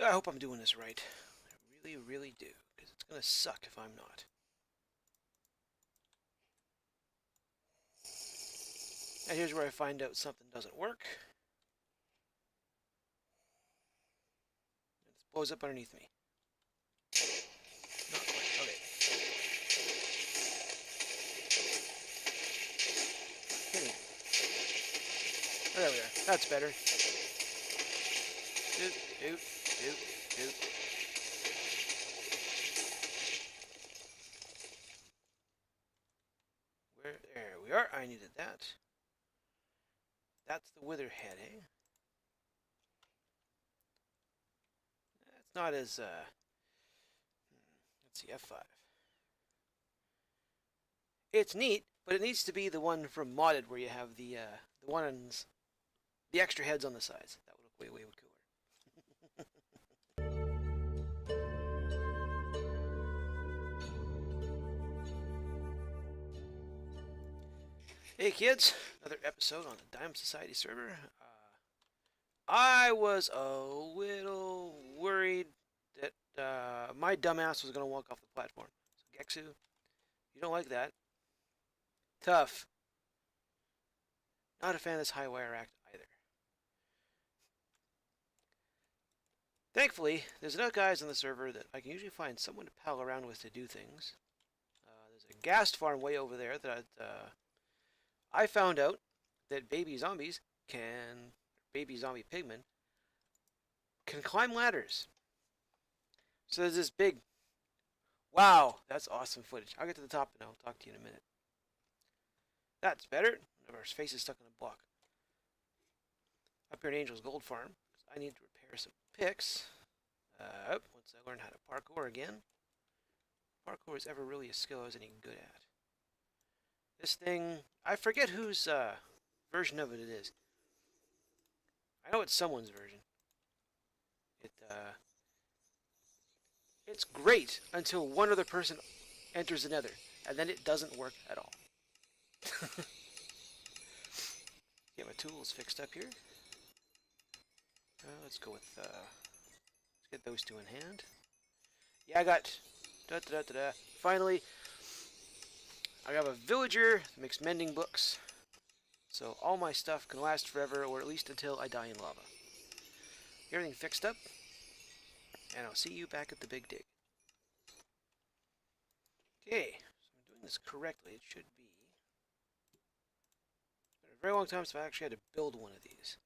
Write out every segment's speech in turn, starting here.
I hope I'm doing this right. I really, really do, because it's going to suck if I'm not. And here's where I find out something doesn't work. And it blows up underneath me. Not quite. Okay. Hitting. Oh, there we are. That's better. Doot, doot, doot, doot. There we are. I needed that. That's the wither head, eh? It's not as, let's see, F5. It's neat, but it needs to be the one from modded where you have the ones, the extra heads on the sides. That would look way, way cooler. Hey kids, another episode on the Diamond Society server. I was a little worried that my dumbass was going to walk off the platform. So Gexu, you don't like that. Tough. Not a fan of this high wire act either. Thankfully, there's enough guys on the server that I can usually find someone to pal around with to do things. There's a ghast farm way over there that I found out that baby zombies baby zombie pigmen, can climb ladders. So there's this big, wow, that's awesome footage. I'll get to the top and I'll talk to you in a minute. That's better. Our face is stuck in a block. Up here in Angel's Gold Farm, I need to repair some picks. Once I learn how to parkour again. Parkour is ever really a skill I was any good at. This thing, I forget whose version of it is. I know it's someone's version. It's great until one other person enters another, and then it doesn't work at all. Get my tools fixed up here. Let's go with, let's get those two in hand. Yeah, I got, finally, I have a villager that makes mending books, so all my stuff can last forever, or at least until I die in lava. Everything fixed up, and I'll see you back at the big dig. Okay, so I'm doing this correctly. It should be. It's been a very long time since I actually had to build one of these.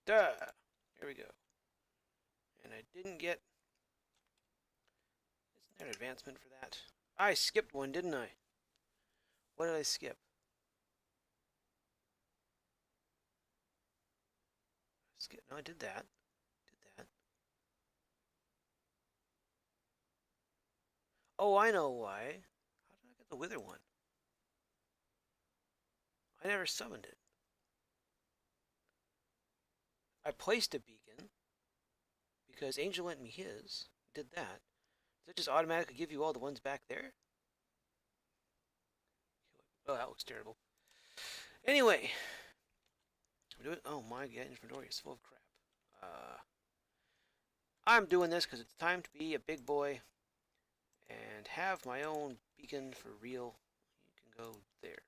Duh! There we go. And I didn't get... Isn't there an advancement for that? I skipped one, didn't I? What did I skip? No, I did that. Oh, I know why. How did I get the wither one? I never summoned it. I placed a beacon because Angel lent me his. Did that. Does it just automatically give you all the ones back there? Oh, that looks terrible. Anyway, I'm doing. Oh my god, inventory is full of crap. I'm doing this because it's time to be a big boy and have my own beacon for real. You can go there.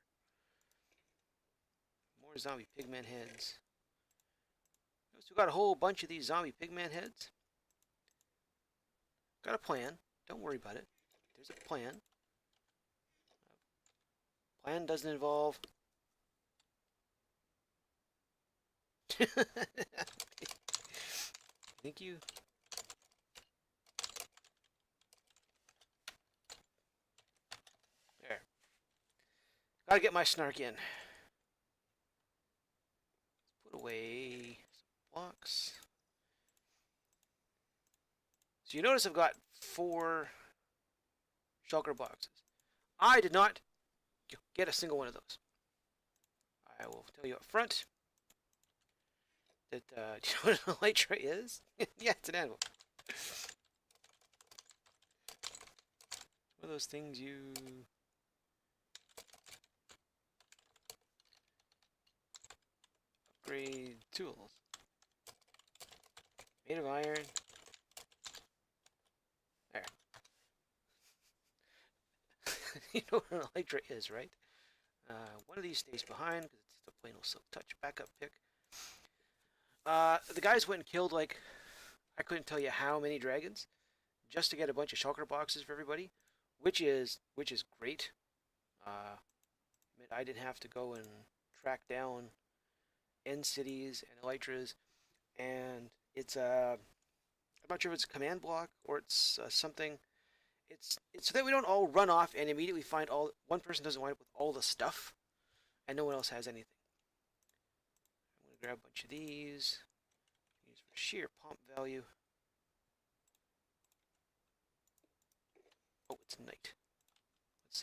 More zombie pigman heads. Notice we got a whole bunch of these zombie pigman heads. Got a plan. Don't worry about it. There's a plan. Plan doesn't involve... Thank you. There. Gotta get my snark in. Let's put away some blocks. So you notice I've got 4 shulker boxes. I did not get a single one of those. I will tell you up front that, do you know what a light tray is? Yeah, it's an animal. One of those things you... upgrade tools. Made of iron. There. You know what an elytra is, right? One of these stays behind because it's the plain old silk touch backup pick. The guys went and killed like I couldn't tell you how many dragons just to get a bunch of shulker boxes for everybody, which is great. I didn't have to go and track down end cities and elytras, and it's I'm not sure if it's a command block or it's something. It's so that we don't all run off and immediately find all. One person doesn't wind up with all the stuff, and no one else has anything. I'm gonna grab a bunch of these. Use for sheer pomp value. Oh, it's night.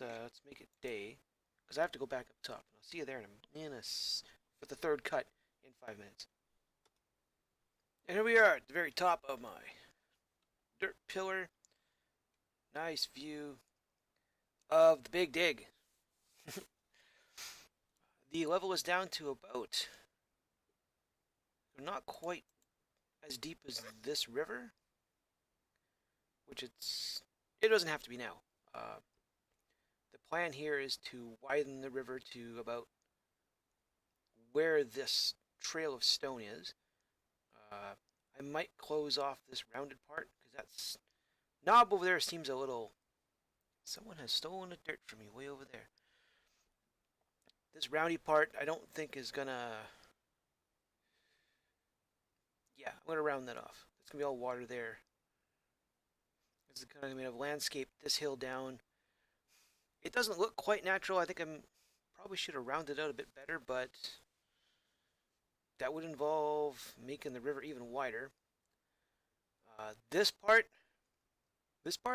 Let's make it day, because I have to go back up top. And I'll see you there for the third cut in 5 minutes. And here we are at the very top of my dirt pillar. Nice view of the Big Dig. The level is down to about not quite as deep as this river, which it doesn't have to be now. The plan here is to widen the river to about where this trail of stone is. I might close off this rounded part because that's knob over there seems a little. Someone has stolen the dirt from me way over there. This roundy part I don't think is gonna. Yeah, I'm gonna round that off. It's gonna be all water there. This is kind of gonna have landscape this hill down. It doesn't look quite natural. I think I'm probably should have rounded out a bit better, but that would involve making the river even wider. This part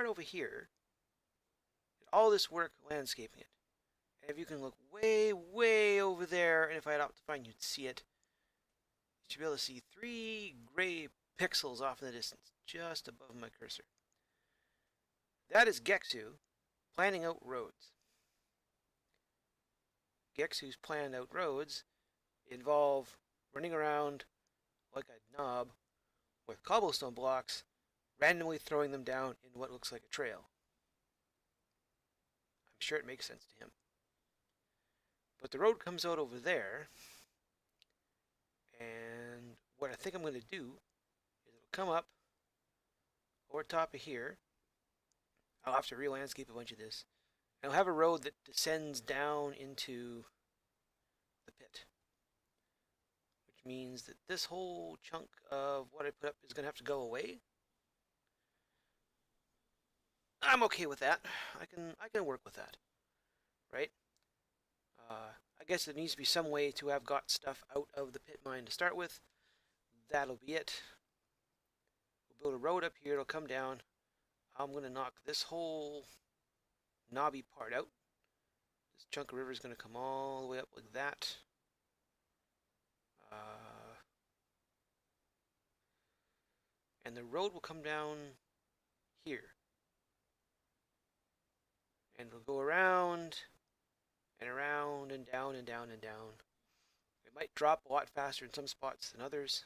over here, all this work landscaping it. And if you can look way, way over there, and if I had Optifine, you'd see it. You should be able to see 3 gray pixels off in the distance, just above my cursor. That is Gexu planning out roads. Gexu's planned out roads involve running around like a knob with cobblestone blocks, randomly throwing them down in what looks like a trail. I'm sure it makes sense to him. But the road comes out over there, and what I think I'm going to do is it'll come up over top of here. I'll have to re-landscape a bunch of this. And I'll have a road that descends down into the pit. Which means that this whole chunk of what I put up is going to have to go away. I'm okay with that. I can work with that. Right? I guess there needs to be some way to have got stuff out of the pit mine to start with. That'll be it. We'll build a road up here. It'll come down. I'm going to knock this whole knobby part out. This chunk of river is going to come all the way up like that. And the road will come down here. And it'll go around and around and down and down and down. It might drop a lot faster in some spots than others.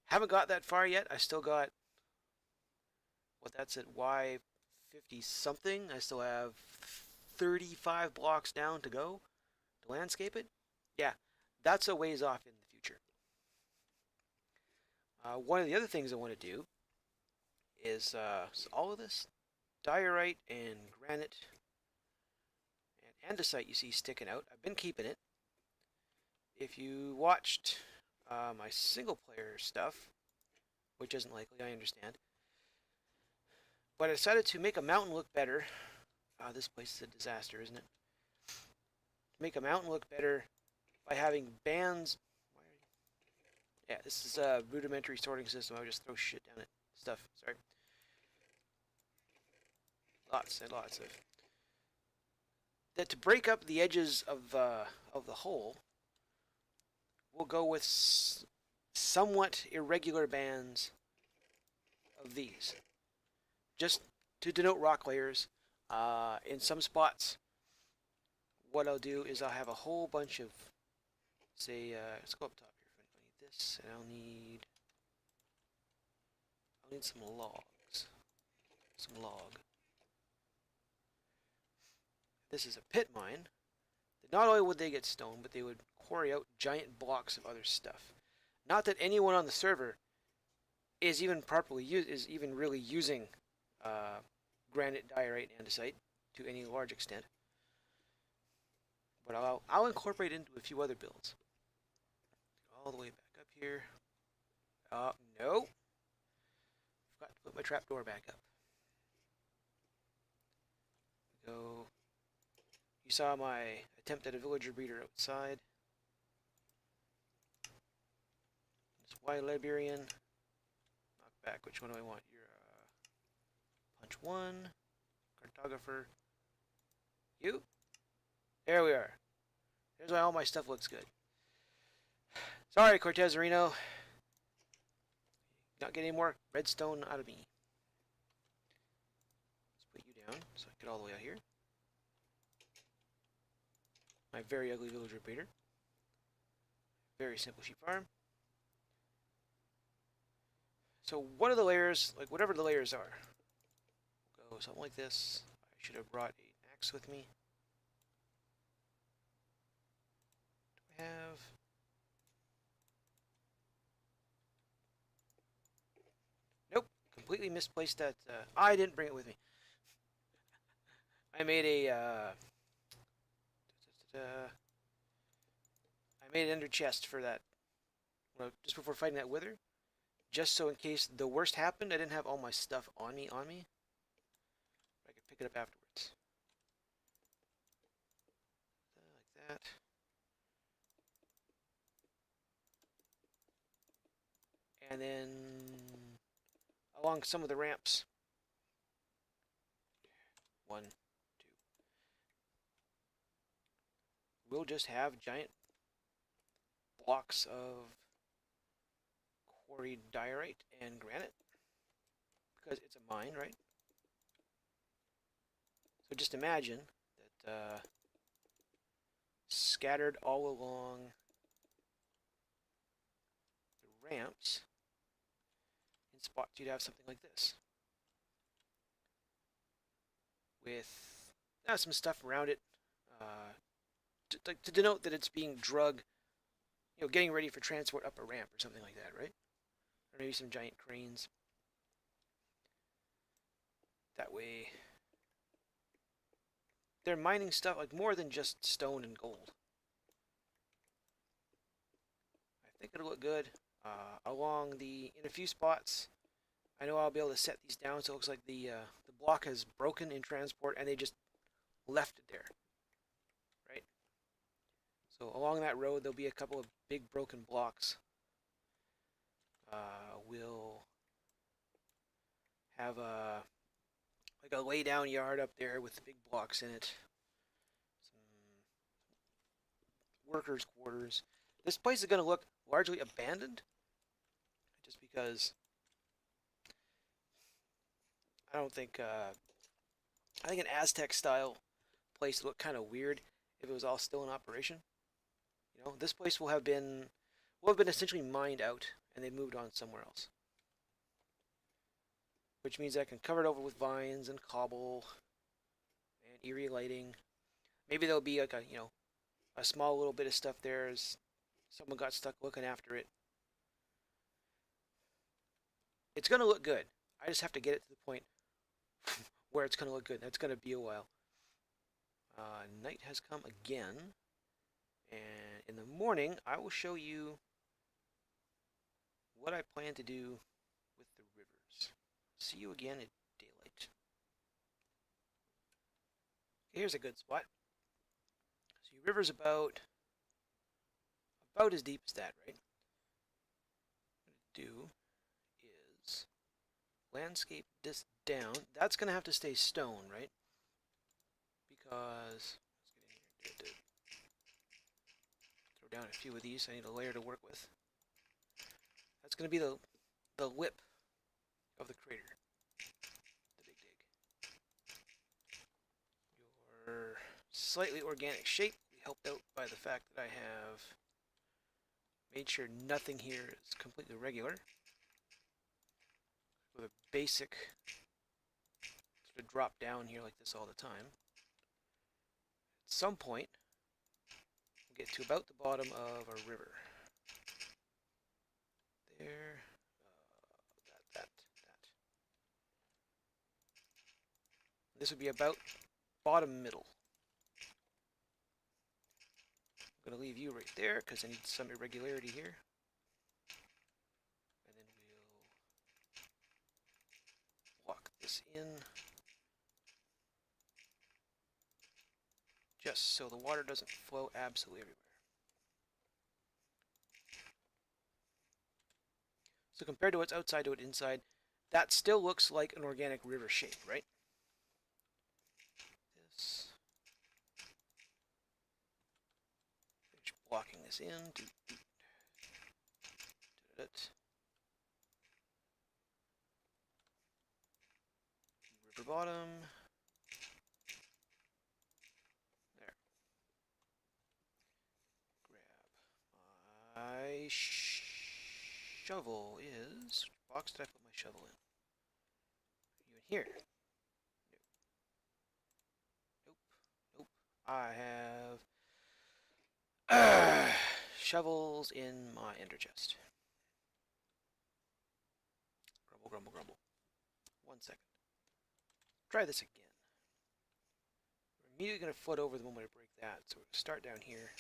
Haven't got that far yet. I still got what that's at Y50 something. I still have 35 blocks down to go to landscape it. Yeah, that's a ways off in the future. One of the other things I want to do is so all of this diorite and granite and andesite you see sticking out. I've been keeping it. If you watched my single player stuff, which isn't likely, I understand, but I decided to make a mountain look better. This place is a disaster, isn't it? To make a mountain look better by having bands. Yeah, this is a rudimentary sorting system. I would just throw shit down it. Stuff, sorry. Lots and lots of. That to break up the edges of the hole, we'll go with somewhat irregular bands of these. Just to denote rock layers. In some spots, what I'll do is I'll have a whole bunch of, say, let's go up top here. I need this, and I'll need I'll need some logs. Some log. This is a pit mine. Not only would they get stone, but they would quarry out giant blocks of other stuff. Not that anyone on the server is even really using granite, diorite, and andesite to any large extent. But I'll incorporate it into a few other builds. All the way back up here. No. Forgot to put my trapdoor back up. Go. You saw my attempt at a villager breeder outside. This Y Liberian. Knock back. Which one do I want? Your punch 1. Cartographer. You. There we are. There's why all my stuff looks good. Sorry, Cortez Reno. Not getting any more redstone out of me. Let's put you down so I get all the way out here. My very ugly villager breeder. Very simple sheep farm. So one of the layers, like whatever the layers are, go something like this. I should have brought an axe with me. Do I have? Nope, completely misplaced that. I didn't bring it with me. I made a. I made an ender chest for that. Well, just before fighting that wither, just so in case the worst happened, I didn't have all my stuff on me. I could pick it up afterwards. Like that. And then along some of the ramps. 1, 2. We'll just have giant blocks of quarried diorite and granite because it's a mine, right? So just imagine that scattered all along the ramps in spots you'd have something like this with some stuff around it to denote that it's being drug, getting ready for transport up a ramp or something like that, right? Or maybe some giant cranes. That way, they're mining stuff like more than just stone and gold. I think it'll look good. In a few spots, I know I'll be able to set these down so it looks like the block has broken in transport and they just left it there, right? So along that road there'll be a couple of big broken blocks. We'll have like a lay down yard up there with the big blocks in it. Some workers' quarters. This place is going to look largely abandoned just because I think an Aztec style place would look kind of weird if it was all still in operation. This place will have been essentially mined out and they moved on somewhere else. Which means I can cover it over with vines and cobble and eerie lighting. Maybe there'll be like a small little bit of stuff there as someone got stuck looking after it. It's going to look good. I just have to get it to the point where it's going to look good. That's going to be a while. Night has come again. And in the morning, I will show you what I plan to do with the rivers. See you again at daylight. Here's a good spot. So your river's about as deep as that, right? What I'm going to do is landscape this down. That's going to have to stay stone, right? Because let's get in here. Throw down a few of these. I need a layer to work with. That's going to be the lip of the crater. The big dig. Your slightly organic shape will be helped out by the fact that I have made sure nothing here is completely regular. with a basic sort of drop down here like this all the time. At some point, we'll get to about the bottom of a river. There, that. This would be about bottom middle. I'm going to leave you right there because I need some irregularity here. And then we'll block this in. Just so the water doesn't flow absolutely everywhere. So compared to what's outside to what's inside, that still looks like an organic river shape, right? This. Finish blocking this in. River bottom. There. Grab my shovel is... Which box did I put my shovel in? Are you in here? Nope. Nope. I have shovels in my ender chest. Grumble, grumble, grumble. 1 second. Try this again. We're immediately going to flood over the moment I break that. So we're going to start down here.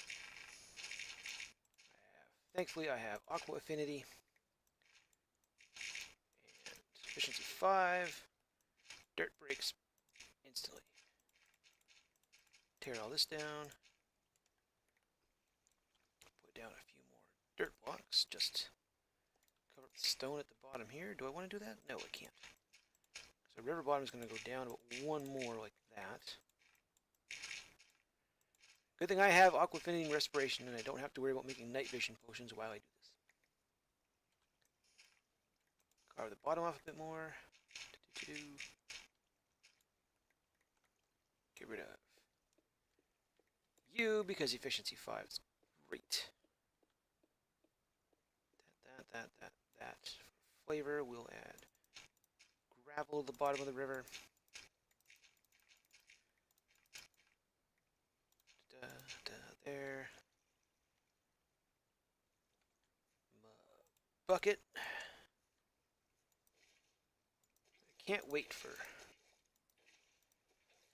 Thankfully, I have Aqua Affinity. And Efficiency 5. Dirt breaks instantly. Tear all this down. Put down a few more dirt blocks. Just cover up the stone at the bottom here. Do I want to do that? No, I can't. So river bottom is going to go down about one more like that. Good thing I have Aqua Affinity and Respiration, and I don't have to worry about making night vision potions while I do this. Carve the bottom off a bit more. Get rid of you because efficiency 5 is great. That. For flavor, we'll add gravel to the bottom of the river. There. Bucket. I can't wait for...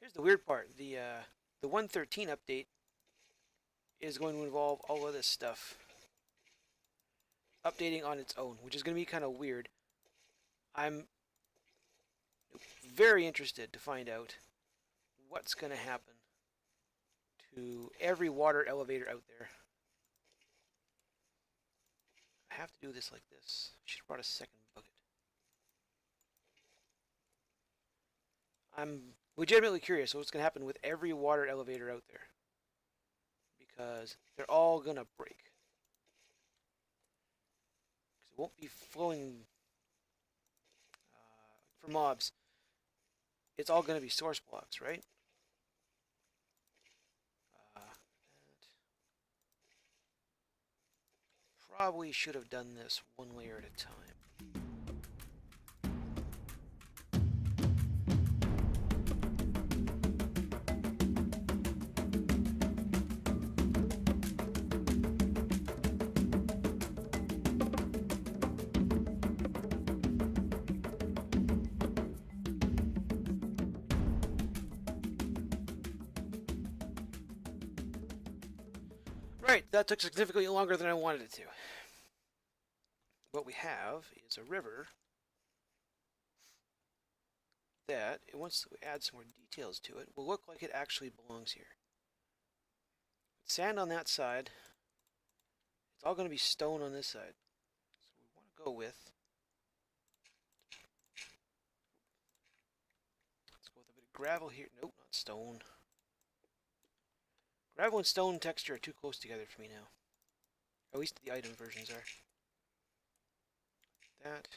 Here's the weird part. The 1.13 update is going to involve all of this stuff updating on its own, which is going to be kind of weird. I'm very interested to find out what's going to happen to every water elevator out there. I have to do this like this. I should have brought a second bucket. I'm legitimately curious what's going to happen with every water elevator out there. Because they're all going to break. Because it won't be flowing for mobs. It's all going to be source blocks, right? Probably should have done this one layer at a time. Right, that took significantly longer than I wanted it to. What we have is a river that, once we add some more details to it, will look like it actually belongs here. Sand on that side. It's all going to be stone on this side. So we want to go with... Let's go with a bit of gravel here. Nope, not stone. Gravel and stone texture are too close together for me now. At least the item versions are. That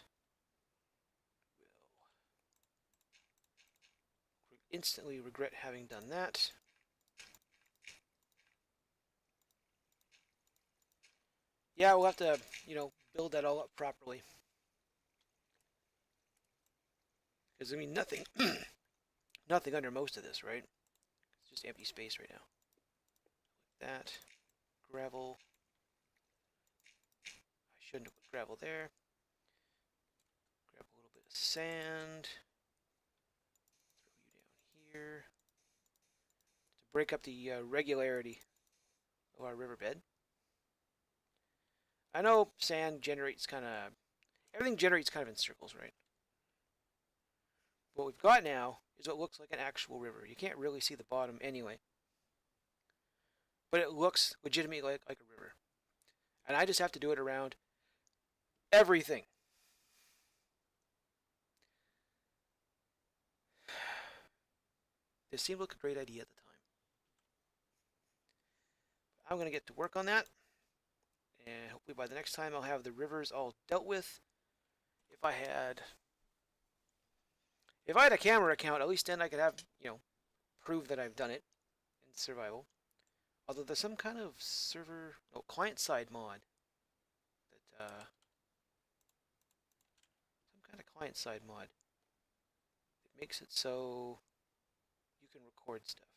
will instantly regret having done that. Yeah, we'll have to, build that all up properly. Because I mean, nothing, nothing under most of this, right? It's just empty space right now. That gravel. I shouldn't have put gravel there. Grab a little bit of sand. Throw you down here to break up the regularity of our riverbed. I know sand generates kind of everything generates kind of in circles, right? What we've got now is what looks like an actual river. You can't really see the bottom anyway, but it looks legitimately like a river. And I just have to do it around everything. This seemed like a great idea at the time. I'm going to get to work on that, and hopefully by the next time I'll have the rivers all dealt with. If I had a camera account, at least then I could have, prove that I've done it in survival. Although there's some kind of server, client-side mod that, some kind of client-side mod that makes it so you can record stuff.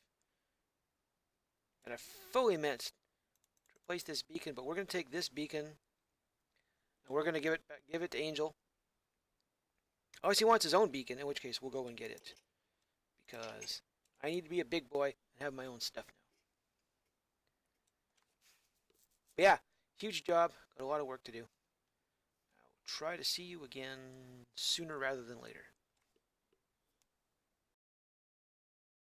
And I fully meant to replace this beacon, but we're going to take this beacon and we're going to give it to Angel. Unless he wants his own beacon, in which case we'll go and get it. Because I need to be a big boy and have my own stuff now. But yeah, huge job. Got a lot of work to do. I'll try to see you again sooner rather than later.